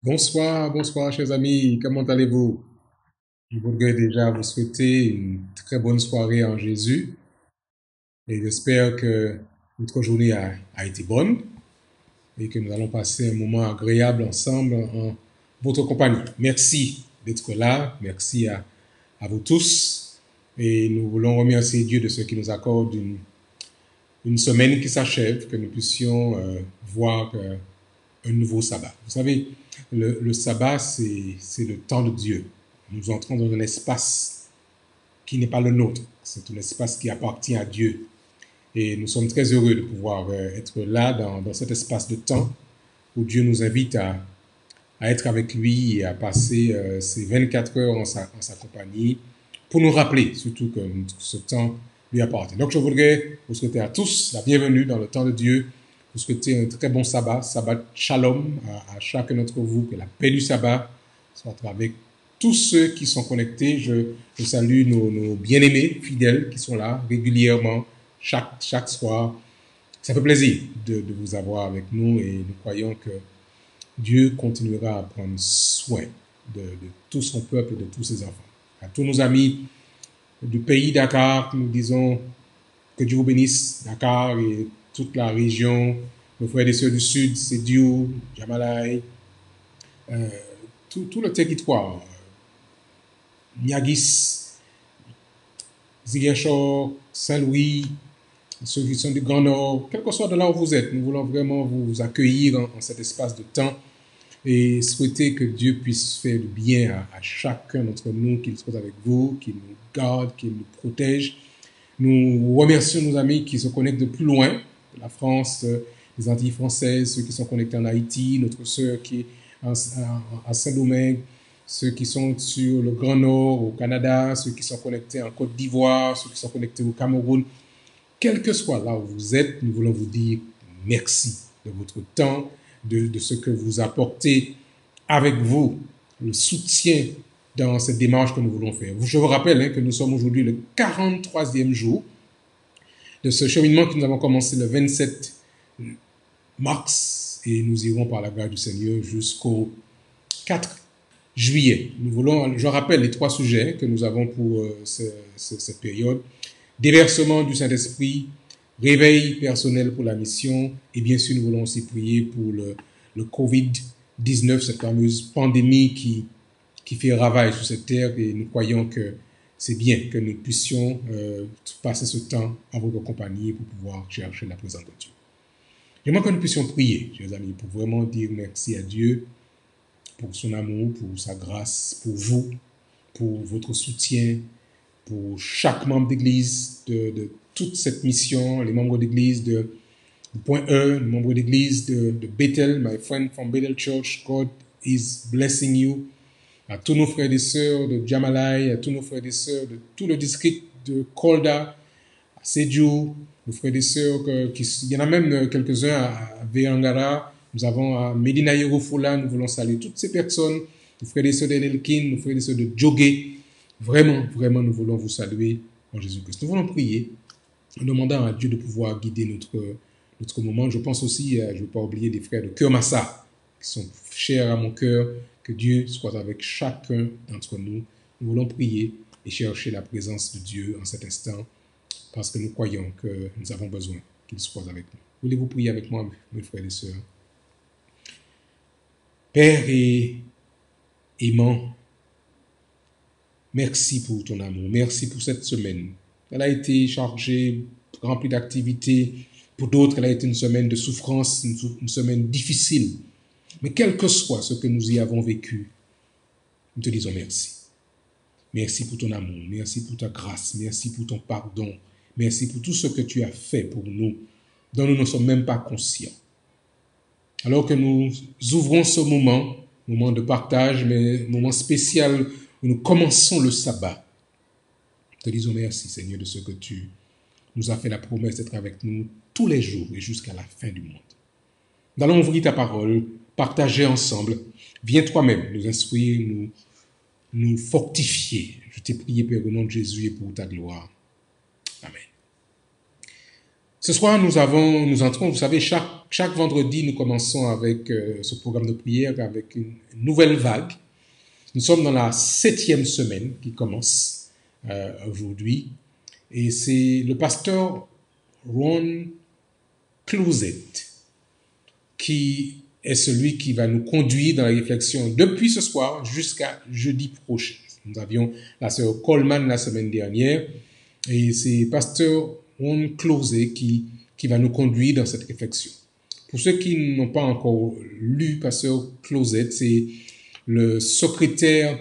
Bonsoir, bonsoir, chers amis. Comment allez-vous? Je voudrais déjà vous souhaiter une très bonne soirée en Jésus et j'espère que votre journée a été bonne et que nous allons passer un moment agréable ensemble en votre compagnie. Merci d'être là. Merci à vous tous et nous voulons remercier Dieu de ce qui nous accorde une semaine qui s'achève, que nous puissions voir un nouveau sabbat. Vous savez, le sabbat, c'est le temps de Dieu. Nous entrons dans un espace qui n'est pas le nôtre. C'est un espace qui appartient à Dieu. Et nous sommes très heureux de pouvoir être là dans cet espace de temps où Dieu nous invite à être avec lui et à passer ces 24 heures en sa compagnie pour nous rappeler surtout que ce temps lui appartient. Donc je voudrais vous souhaiter à tous la bienvenue dans le temps de Dieu, vous souhaiter un très bon sabbat, sabbat shalom à chacun d'entre vous, que la paix du sabbat soit avec tous ceux qui sont connectés. Je salue nos bien-aimés fidèles qui sont là régulièrement, chaque soir. Ça fait plaisir de vous avoir avec nous et nous croyons que Dieu continuera à prendre soin de tout son peuple et de tous ses enfants. À tous nos amis du pays Dakar, nous disons que Dieu vous bénisse, Dakar et toute la région, nos frères et sœurs du Sud, Sédiou, Jamalaï, euh, tout le territoire, Niagis, Ziguinchor, Saint-Louis, ceux qui sont du Grand Nord, quel que soit de là où vous êtes, nous voulons vraiment vous accueillir en cet espace de temps et souhaiter que Dieu puisse faire du bien à chacun d'entre nous, qu'il soit avec vous, qu'il nous garde, qu'il nous protège. Nous remercions nos amis qui se connectent de plus loin, de la France, des Antilles françaises, ceux qui sont connectés en Haïti, notre sœur qui est à Saint-Domingue, ceux qui sont sur le Grand Nord, au Canada, ceux qui sont connectés en Côte d'Ivoire, ceux qui sont connectés au Cameroun. Quel que soit là où vous êtes, nous voulons vous dire merci de votre temps, de ce que vous apportez avec vous, le soutien dans cette démarche que nous voulons faire. Je vous rappelle que nous sommes aujourd'hui le 43e jour de ce cheminement que nous avons commencé le 27 mars et nous irons par la grâce du Seigneur jusqu'au 4 juillet. Nous voulons, je rappelle les trois sujets que nous avons pour cette période. Déversement du Saint-Esprit, réveil personnel pour la mission et bien sûr nous voulons aussi prier pour le Covid-19, cette fameuse pandémie qui fait ravage sur cette terre et nous croyons que c'est bien que nous puissions passer ce temps en votre compagnie pour pouvoir chercher la présence de Dieu. J'aimerais que nous puissions prier, chers amis, pour vraiment dire merci à Dieu pour son amour, pour sa grâce, pour vous, pour votre soutien, pour chaque membre d'église de toute cette mission, les membres d'église de point E, les membres d'église de Bethel, my friend from Bethel Church, God is blessing you. À tous nos frères et sœurs de Jamalai, à tous nos frères et sœurs de tout le district de Kolda, à Sédhiou, nos frères et sœurs, il y en a même quelques-uns à Vérangara, nous avons à Medina Yerofola, nous voulons saluer toutes ces personnes, nos frères et sœurs d'Elkin, nos frères et sœurs de Djogé. Vraiment, vraiment, nous voulons vous saluer en Jésus-Christ. Nous voulons prier en demandant à Dieu de pouvoir guider notre moment. Je pense aussi, je ne veux pas oublier des frères de Kermassa qui sont chers à mon cœur. Que Dieu soit avec chacun d'entre nous. Nous voulons prier et chercher la présence de Dieu en cet instant parce que nous croyons que nous avons besoin qu'il soit avec nous. Voulez-vous prier avec moi, mes frères et sœurs? Père et aimant, merci pour ton amour. Merci pour cette semaine. Elle a été chargée, remplie d'activités. Pour d'autres, elle a été une semaine de souffrance, une semaine difficile. Mais quel que soit ce que nous y avons vécu, nous te disons merci. Merci pour ton amour, merci pour ta grâce, merci pour ton pardon, merci pour tout ce que tu as fait pour nous, dont nous ne sommes même pas conscients. Alors que nous ouvrons ce moment de partage, mais moment spécial où nous commençons le sabbat, te disons merci Seigneur de ce que tu nous as fait la promesse d'être avec nous tous les jours et jusqu'à la fin du monde. Nous allons ouvrir ta parole, partager ensemble. Viens toi-même nous instruire, nous fortifier. Je t'ai prié, Père, au nom de Jésus et pour ta gloire. Amen. Ce soir, nous entrons, vous savez, chaque vendredi, nous commençons avec ce programme de prière, avec une nouvelle vague. Nous sommes dans la 7e semaine qui commence aujourd'hui. Et c'est le pasteur Ron Closet qui est celui qui va nous conduire dans la réflexion depuis ce soir jusqu'à jeudi prochain. Nous avions la sœur Coleman la semaine dernière et c'est pasteur Ron Closet qui va nous conduire dans cette réflexion. Pour ceux qui n'ont pas encore lu pasteur Closet, c'est le secrétaire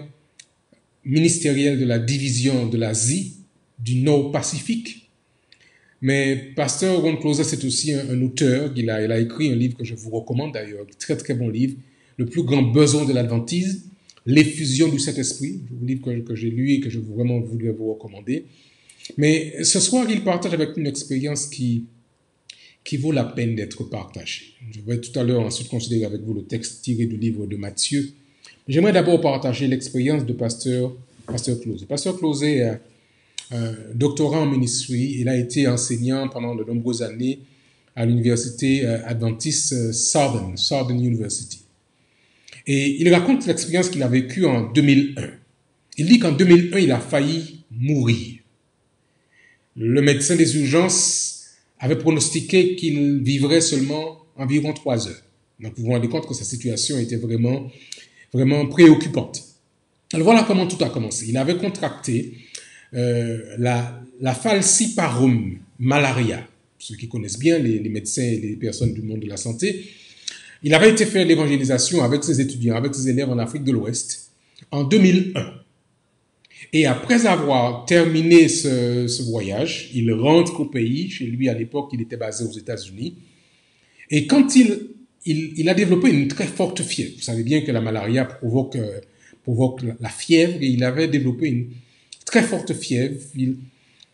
ministériel de la division de l'Asie du Nord-Pacifique. Mais pasteur Ron Closet, c'est aussi un auteur. Il a écrit un livre que je vous recommande d'ailleurs, un très très bon livre, Le plus grand besoin de l'adventisme, l'effusion du Saint-Esprit, un livre que j'ai lu et que je vraiment voudrais vous recommander. Mais ce soir, il partage avec une expérience qui vaut la peine d'être partagée. Je vais tout à l'heure ensuite considérer avec vous le texte tiré du livre de Matthieu. J'aimerais d'abord partager l'expérience de pasteur Closet. Pasteur Closet a un doctorat en ministry. Il a été enseignant pendant de nombreuses années à l'université adventiste Southern University. Et il raconte l'expérience qu'il a vécue en 2001. Il dit qu'en 2001, il a failli mourir. Le médecin des urgences avait pronostiqué qu'il vivrait seulement environ 3 heures. Donc vous vous rendez compte que sa situation était vraiment préoccupante. Alors voilà comment tout a commencé. Il avait contracté la falciparum malaria. Ceux qui connaissent bien, les médecins et les personnes du monde de la santé. Il avait été faire l'évangélisation avec ses étudiants, avec ses élèves en Afrique de l'Ouest en 2001. Et après avoir terminé ce voyage, il rentre au pays. Chez lui, à l'époque, il était basé aux États-Unis. Et quand il a développé une très forte fièvre. Vous savez bien que la malaria provoque la fièvre. Et il avait développé une très forte fièvre. Il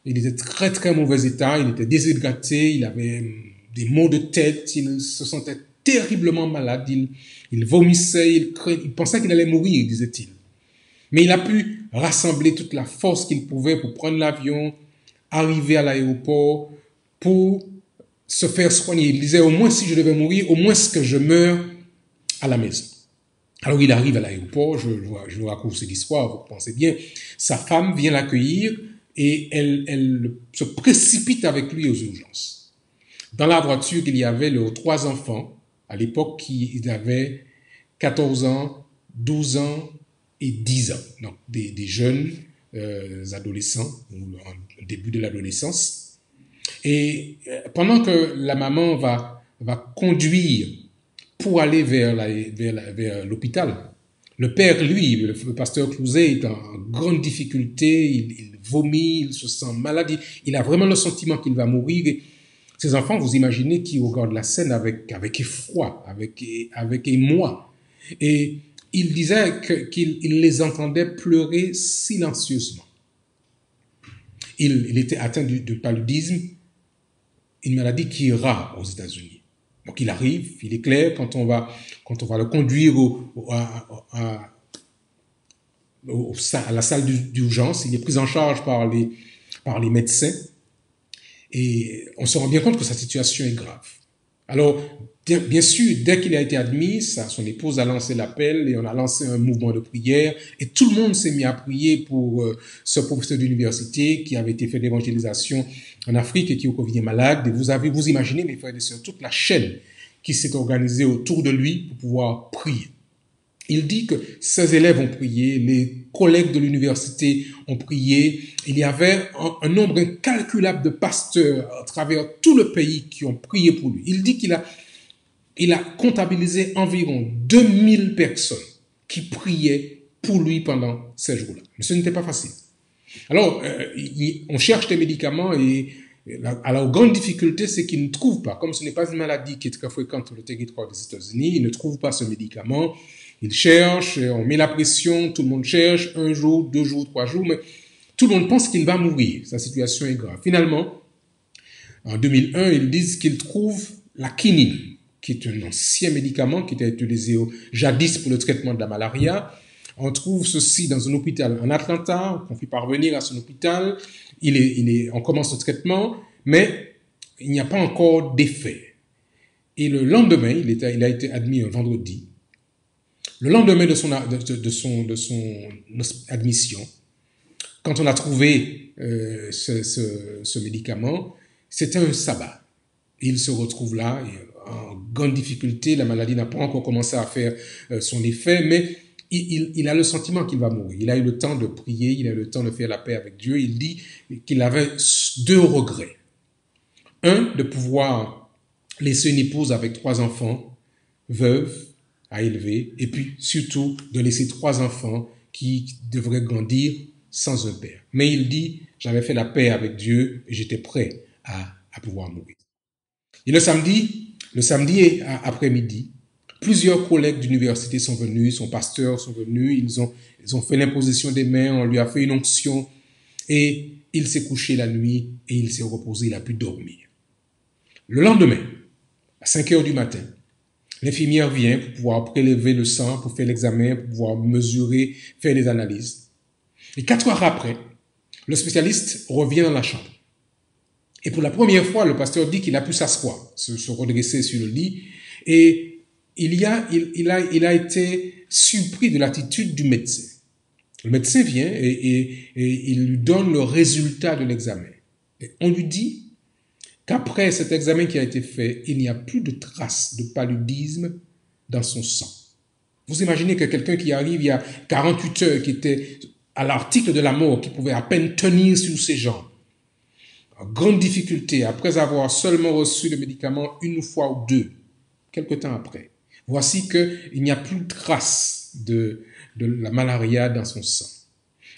était très, très mauvais état. Il était déshydraté. Il avait des maux de tête. Il se sentait terriblement malade. Il vomissait. Il pensait qu'il allait mourir, disait-il. Mais il a pu rassembler toute la force qu'il pouvait pour prendre l'avion, arriver à l'aéroport, pour se faire soigner. Il disait, au moins si je devais mourir, au moins que je meure à la maison. Alors il arrive à l'aéroport, je vous raconte cette histoire, vous pensez bien, sa femme vient l'accueillir et elle se précipite avec lui aux urgences. Dans la voiture, il y avait leurs 3 enfants, à l'époque, ils avaient 14 ans, 12 ans, et 10 ans, donc des jeunes adolescents, au début de l'adolescence. Et pendant que la maman va conduire pour aller vers l'hôpital, le père, lui, le pasteur Closet, est en grande difficulté, il vomit, il se sent malade, il a vraiment le sentiment qu'il va mourir. Et ces enfants, vous imaginez qu'ils regardent la scène avec effroi, avec émoi. Et il disait qu'il les entendait pleurer silencieusement. Il était atteint de paludisme, une maladie qui est rare aux États-Unis. Donc il arrive, il est clair, quand on va le conduire à la salle d'urgence, il est pris en charge par les médecins et on se rend bien compte que sa situation est grave. Alors, bien sûr, dès qu'il a été admis, son épouse a lancé l'appel et on a lancé un mouvement de prière et tout le monde s'est mis à prier pour ce professeur d'université qui avait été fait d'évangélisation en Afrique et qui est malade. Et vous imaginez, mes frères et sœurs, toute la chaîne qui s'est organisée autour de lui pour pouvoir prier. Il dit que ses élèves ont prié, les collègues de l'université ont prié. Il y avait un nombre incalculable de pasteurs à travers tout le pays qui ont prié pour lui. Il dit qu'il a comptabilisé environ 2000 personnes qui priaient pour lui pendant ces jours-là. Mais ce n'était pas facile. Alors, on cherche des médicaments et la grande difficulté, c'est qu'ils ne trouvent pas. Comme ce n'est pas une maladie qui est très fréquente sur le territoire des États-Unis, ils ne trouvent pas ce médicament. Ils cherchent, on met la pression, tout le monde cherche, 1 jour, 2 jours, 3 jours, mais tout le monde pense qu'il va mourir. Sa situation est grave. Finalement, en 2001, ils disent qu'ils trouvent la quinine, qui est un ancien médicament qui était utilisé jadis pour le traitement de la malaria. On trouve ceci dans un hôpital en Atlanta, on fait parvenir à son hôpital, on commence le traitement, mais il n'y a pas encore d'effet. Et le lendemain, il a été admis un vendredi. Le lendemain de son admission, quand on a trouvé ce médicament, c'était un sabbat. Il se retrouve là en grande difficulté. La maladie n'a pas encore commencé à faire son effet, mais il a le sentiment qu'il va mourir. Il a eu le temps de prier, il a eu le temps de faire la paix avec Dieu. Il dit qu'il avait 2 regrets. Un, de pouvoir laisser une épouse avec 3 enfants, veuve, à élever, et puis surtout de laisser 3 enfants qui devraient grandir sans un père. Mais il dit, j'avais fait la paix avec Dieu et j'étais prêt à pouvoir mourir. Et le samedi après-midi, plusieurs collègues d'université sont venus, son pasteur sont venus, ils ont fait l'imposition des mains, on lui a fait une onction et il s'est couché la nuit et il s'est reposé, il a pu dormir. Le lendemain, à 5 heures du matin, l'infirmière vient pour pouvoir prélever le sang, pour faire l'examen, pour pouvoir mesurer, faire des analyses. Et 4 heures après, le spécialiste revient dans la chambre. Et pour la première fois, le pasteur dit qu'il a pu s'asseoir, se redresser sur le lit. Et il a été surpris de l'attitude du médecin. Le médecin vient et il lui donne le résultat de l'examen. Et on lui dit qu'après cet examen qui a été fait, il n'y a plus de traces de paludisme dans son sang. Vous imaginez que quelqu'un qui arrive il y a 48 heures, qui était à l'article de la mort, qui pouvait à peine tenir sur ses jambes, en grande difficulté, après avoir seulement reçu le médicament 1 fois ou 2, quelque temps après, voici qu'il n'y a plus de trace de la malaria dans son sang.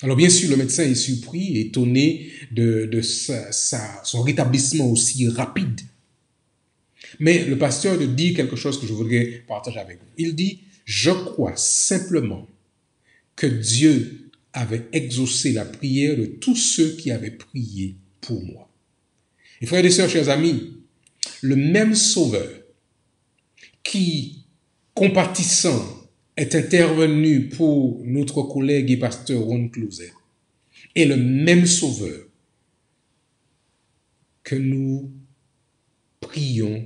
Alors bien sûr, le médecin est surpris, étonné de son rétablissement aussi rapide. Mais le pasteur dit quelque chose que je voudrais partager avec vous. Il dit, je crois simplement que Dieu avait exaucé la prière de tous ceux qui avaient prié pour moi. Et frères et sœurs, chers amis, le même Sauveur qui, compatissant, est intervenu pour notre collègue et pasteur Ron Closet est le même Sauveur que nous prions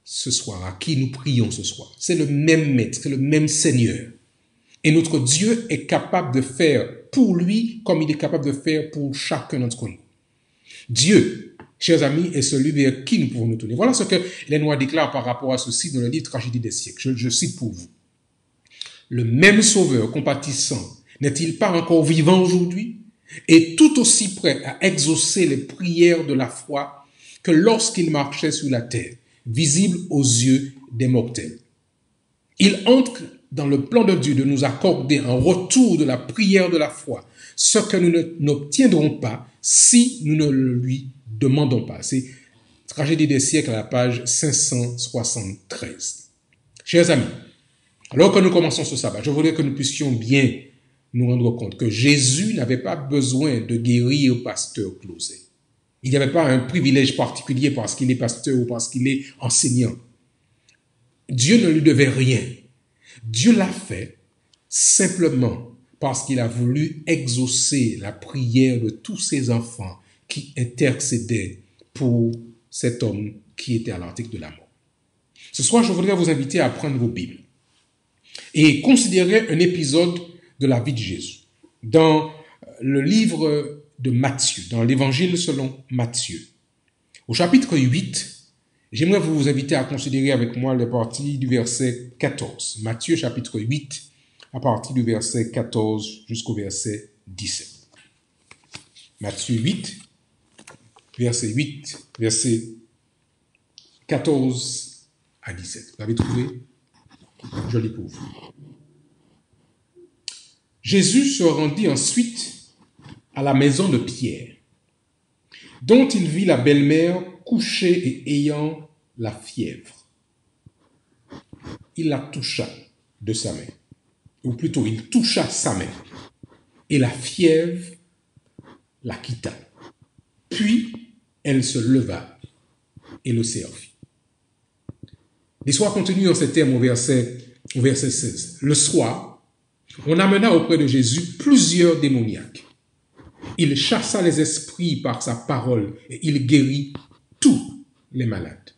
ce soir, à qui nous prions ce soir. C'est le même Maître, c'est le même Seigneur. Et notre Dieu est capable de faire pour lui comme il est capable de faire pour chacun d'entre nous. Dieu, chers amis, est celui vers qui nous pouvons nous tourner. Voilà ce que Ellen White déclare par rapport à ceci dans le livre Tragédie des siècles. Je cite pour vous. Le même Sauveur compatissant n'est-il pas encore vivant aujourd'hui et tout aussi prêt à exaucer les prières de la foi que lorsqu'il marchait sur la terre, visible aux yeux des mortels? Il entre dans le plan de Dieu de nous accorder en retour de la prière de la foi ce que nous n'obtiendrons pas si nous ne le lui demandons pas. C'est Tragédie des siècles à la page 573. Chers amis, alors que nous commençons ce sabbat, je voudrais que nous puissions bien nous rendre compte que Jésus n'avait pas besoin de guérir pasteur Closet. Il n'y avait pas un privilège particulier parce qu'il est pasteur ou parce qu'il est enseignant. Dieu ne lui devait rien. Dieu l'a fait simplement parce qu'il a voulu exaucer la prière de tous ses enfants qui intercédaient pour cet homme qui était à l'article de la mort. Ce soir, je voudrais vous inviter à prendre vos Bibles et considérer un épisode de la vie de Jésus dans le livre de Matthieu, dans l'évangile selon Matthieu. Au chapitre 8, j'aimerais vous inviter à considérer avec moi les parties du verset 14. Matthieu chapitre 8, à partir du verset 14 jusqu'au verset 17. Matthieu 8, verset 14 à 17. Vous avez trouvé? Je lis pour vous. Jésus se rendit ensuite à la maison de Pierre, dont il vit la belle-mère couchée et ayant la fièvre. Il la toucha de sa main, ou plutôt il toucha sa main, et la fièvre la quitta. Puis elle se leva et le servit. L'histoire continue en ces termes au verset 16. Le soir, on amena auprès de Jésus plusieurs démoniaques. Il chassa les esprits par sa parole et il guérit tous les malades,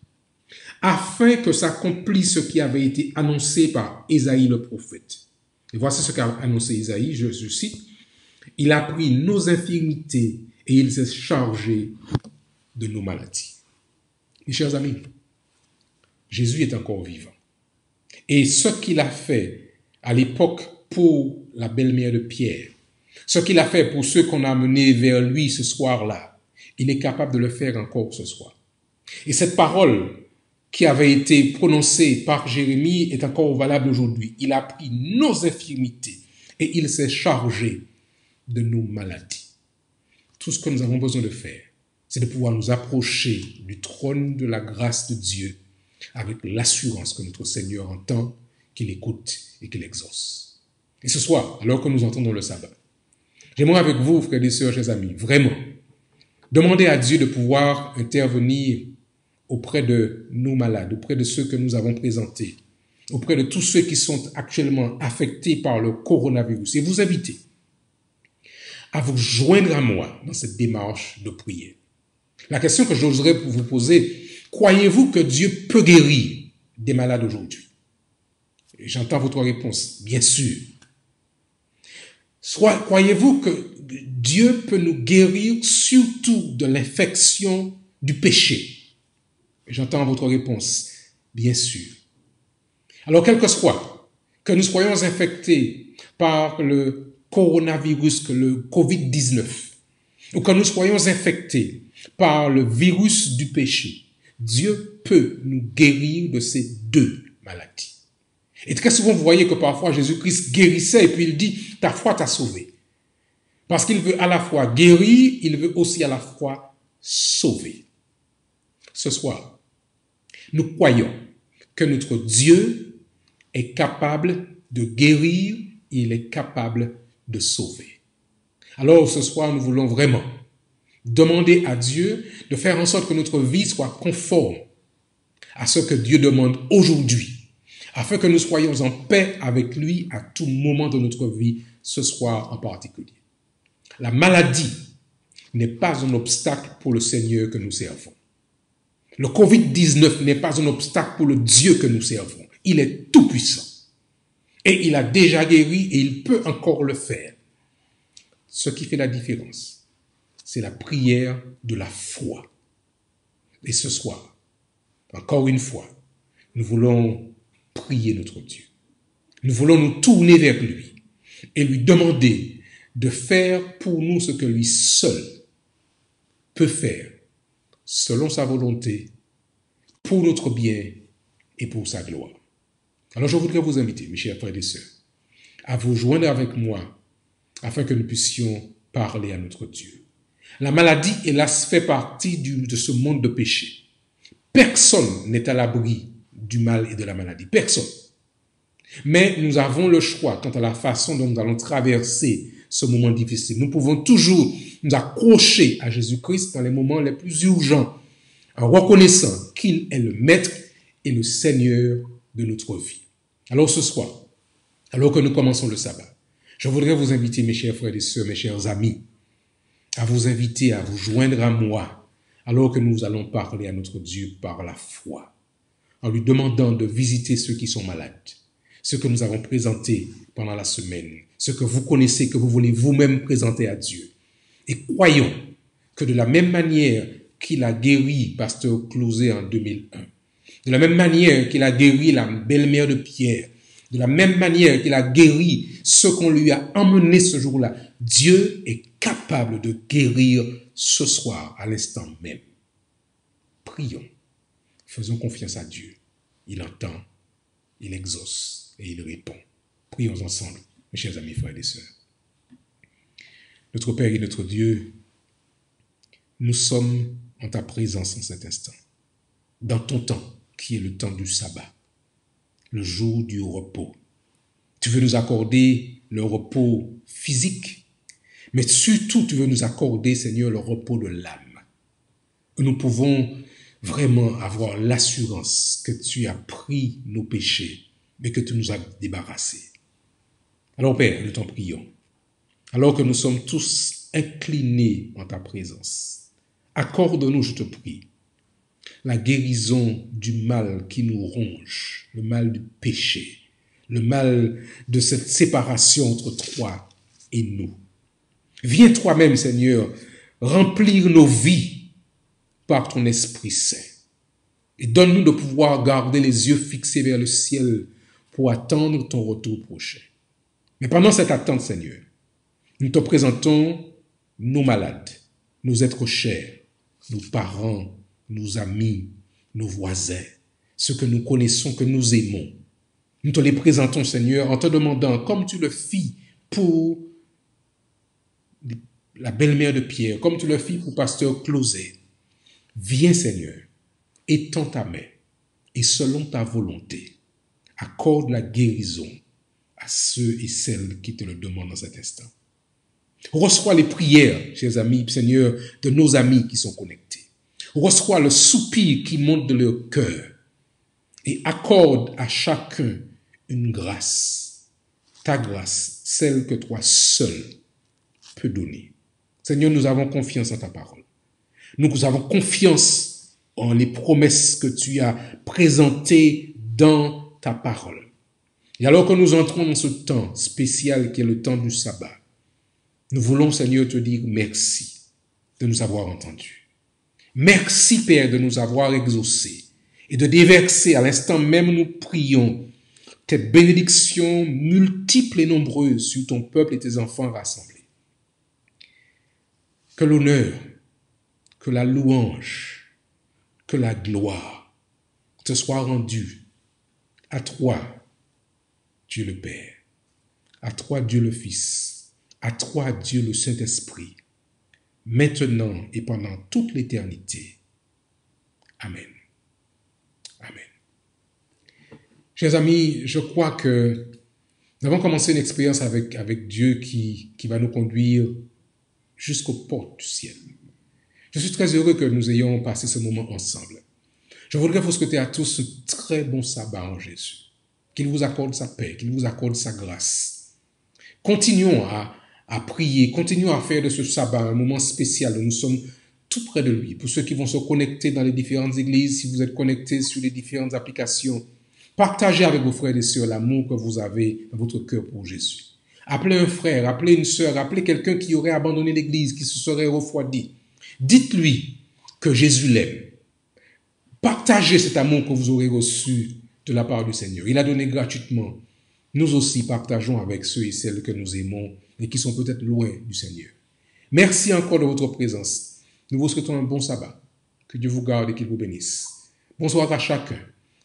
afin que s'accomplisse ce qui avait été annoncé par Ésaïe le prophète. Et voici ce qu'a annoncé Ésaïe, je cite, « Il a pris nos infirmités et il s'est chargé de nos maladies. » Mes chers amis, Jésus est encore vivant. Et ce qu'il a fait à l'époque pour la belle-mère de Pierre, ce qu'il a fait pour ceux qu'on a amenés vers lui ce soir-là, il est capable de le faire encore ce soir. Et cette parole qui avait été prononcée par Jérémie est encore valable aujourd'hui. Il a pris nos infirmités et il s'est chargé de nos maladies. Tout ce que nous avons besoin de faire, c'est de pouvoir nous approcher du trône de la grâce de Dieu avec l'assurance que notre Seigneur entend, qu'il écoute et qu'il exauce. Et ce soir, alors que nous entendons le sabbat, j'aimerais avec vous, frères et sœurs, chers amis, vraiment, demander à Dieu de pouvoir intervenir auprès de nos malades, auprès de ceux que nous avons présentés, auprès de tous ceux qui sont actuellement affectés par le coronavirus, et vous inviter à vous joindre à moi dans cette démarche de prière. La question que j'oserais vous poser, croyez-vous que Dieu peut guérir des malades aujourd'hui? Et j'entends votre réponse, bien sûr. Soit croyez-vous que Dieu peut nous guérir surtout de l'infection du péché? Et j'entends votre réponse, bien sûr. Alors, quel que soit, que nous soyons infectés par le coronavirus, le COVID-19, ou que nous soyons infectés par le virus du péché, Dieu peut nous guérir de ces deux maladies. Et très souvent, vous voyez que parfois Jésus-Christ guérissait et puis il dit, ta foi t'a sauvé. Parce qu'il veut à la fois guérir, il veut aussi à la fois sauver. Ce soir, nous croyons que notre Dieu est capable de guérir, il est capable de sauver. Alors ce soir, nous voulons vraiment demander à Dieu de faire en sorte que notre vie soit conforme à ce que Dieu demande aujourd'hui, afin que nous soyons en paix avec lui à tout moment de notre vie, ce soir en particulier. La maladie n'est pas un obstacle pour le Seigneur que nous servons. Le COVID-19 n'est pas un obstacle pour le Dieu que nous servons. Il est tout puissant. Et il a déjà guéri et il peut encore le faire. Ce qui fait la différence, c'est la prière de la foi. Et ce soir, encore une fois, nous voulons prier notre Dieu. Nous voulons nous tourner vers lui et lui demander de faire pour nous ce que lui seul peut faire, selon sa volonté, pour notre bien et pour sa gloire. Alors je voudrais vous inviter, mes chers frères et sœurs, à vous joindre avec moi afin que nous puissions parler à notre Dieu. La maladie, hélas, fait partie de ce monde de péché. Personne n'est à l'abri du mal et de la maladie. Personne. Mais nous avons le choix quant à la façon dont nous allons traverser ce moment difficile. Nous pouvons toujours nous accrocher à Jésus-Christ dans les moments les plus urgents, en reconnaissant qu'il est le Maître et le Seigneur de notre vie. Alors ce soir, alors que nous commençons le sabbat, je voudrais vous inviter, mes chers frères et sœurs, mes chers amis, à vous inviter à vous joindre à moi, alors que nous allons parler à notre Dieu par la foi, en lui demandant de visiter ceux qui sont malades, ceux que nous avons présentés pendant la semaine, ceux que vous connaissez, que vous voulez vous-même présenter à Dieu. Et croyons que de la même manière qu'il a guéri Pasteur Clouzet en 2001, de la même manière qu'il a guéri la belle-mère de Pierre, de la même manière qu'il a guéri ceux qu'on lui a emmenés ce jour-là, Dieu est capable de guérir ce soir, à l'instant même. Prions, faisons confiance à Dieu. Il entend, il exauce et il répond. Prions ensemble, mes chers amis, frères et sœurs. Notre Père et notre Dieu, nous sommes en ta présence en cet instant, dans ton temps qui est le temps du sabbat, le jour du repos. Tu veux nous accorder le repos physique, mais surtout tu veux nous accorder, Seigneur, le repos de l'âme. Nous pouvons vraiment avoir l'assurance que tu as pris nos péchés, mais que tu nous as débarrassés. Alors Père, nous t'en prions, alors que nous sommes tous inclinés en ta présence, accorde-nous, je te prie, la guérison du mal qui nous ronge, le mal du péché, le mal de cette séparation entre toi et nous. Viens toi-même, Seigneur, remplir nos vies par ton Esprit Saint. Et donne-nous de pouvoir garder les yeux fixés vers le ciel pour attendre ton retour prochain. Mais pendant cette attente, Seigneur, nous te présentons nos malades, nos êtres chers, nos parents, nos amis, nos voisins, ceux que nous connaissons, que nous aimons. Nous te les présentons, Seigneur, en te demandant, comme tu le fis pour la belle-mère de Pierre, comme tu le fis pour pasteur Closet, viens, Seigneur, étends ta main et selon ta volonté, accorde la guérison à ceux et celles qui te le demandent dans cet instant. Reçois les prières, chers amis, Seigneur, de nos amis qui sont connectés. Reçois le soupir qui monte de leur cœur et accorde à chacun une grâce, ta grâce, celle que toi seul peux donner. Seigneur, nous avons confiance en ta parole. Nous avons confiance en les promesses que tu as présentées dans ta parole. Et alors que nous entrons dans ce temps spécial qui est le temps du sabbat, nous voulons, Seigneur, te dire merci de nous avoir entendus. Merci, Père, de nous avoir exaucés et de déverser à l'instant même, nous prions, tes bénédictions multiples et nombreuses sur ton peuple et tes enfants rassemblés. Que l'honneur, que la louange, que la gloire te soient rendues à toi, Dieu le Père, à toi, Dieu le Fils, à toi, Dieu le Saint-Esprit, maintenant et pendant toute l'éternité. Amen. Amen. Chers amis, je crois que nous avons commencé une expérience avec Dieu qui va nous conduire jusqu'aux portes du ciel. Je suis très heureux que nous ayons passé ce moment ensemble. Je voudrais vous souhaiter à tous un très bon sabbat en Jésus. Qu'il vous accorde sa paix, qu'il vous accorde sa grâce. Continuons à prier, continuons à faire de ce sabbat un moment spécial où nous sommes tout près de lui. Pour ceux qui vont se connecter dans les différentes églises, si vous êtes connectés sur les différentes applications, partagez avec vos frères et sœurs l'amour que vous avez dans votre cœur pour Jésus. Appelez un frère, appelez une sœur, appelez quelqu'un qui aurait abandonné l'église, qui se serait refroidi. Dites-lui que Jésus l'aime. Partagez cet amour que vous aurez reçu de la part du Seigneur. Il a donné gratuitement. Nous aussi partageons avec ceux et celles que nous aimons et qui sont peut-être loin du Seigneur. Merci encore de votre présence. Nous vous souhaitons un bon sabbat. Que Dieu vous garde et qu'il vous bénisse. Bonsoir à chacun.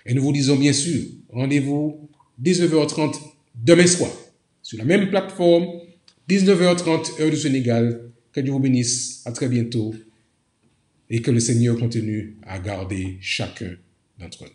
Et nous vous disons bien sûr, rendez-vous 19h30 demain soir. Sur la même plateforme, 19h30 heure du Sénégal. Que Dieu vous bénisse. À très bientôt. Et que le Seigneur continue à garder chacun d'entre nous.